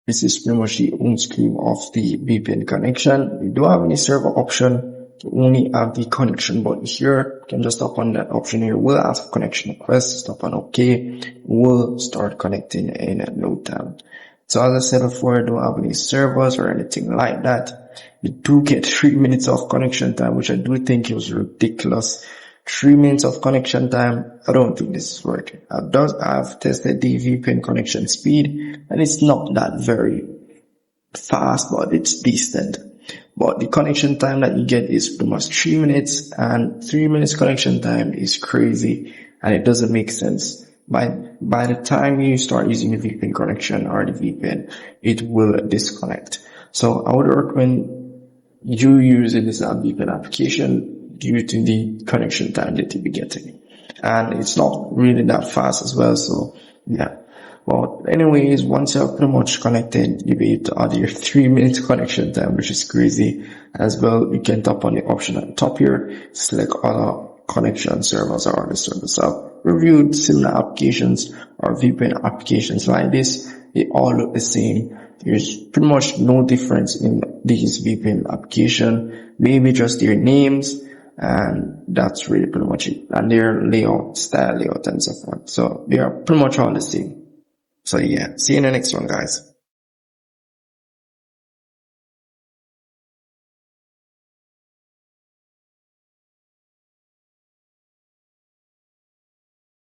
This is pretty much the home screen of the VPN connection. We don't have any server option. You only have the connection button here. You can just tap on that option here. We'll ask connection request. Tap on OK. We'll start connecting in no time. So as I said before, I don't have any servers or anything like that. You do get 3 minutes of connection time, which I do think is ridiculous. 3 minutes of connection time. I don't think this is working. I've tested the VPN connection speed, and it's not that very fast, but it's decent. But the connection time that you get is pretty much 3 minutes, and 3 minutes connection time is crazy, and it doesn't make sense. By the time you start using the VPN connection or the VPN, it will disconnect. So I would recommend you using this VPN application due to the connection time that you'll be getting. And it's not really that fast as well, so yeah. Well, anyways, once you're pretty much connected, you'll be able to add your 3 minutes connection time, which is crazy. As well, you can tap on the option at the top here, select other connection servers or other servers. I've reviewed similar applications or VPN applications like this. They all look the same. There's pretty much no difference in these VPN application, maybe just their names, and that's really pretty much it. And their layout, style layout, and so forth. So they are pretty much all the same. So yeah, see you in the next one, guys.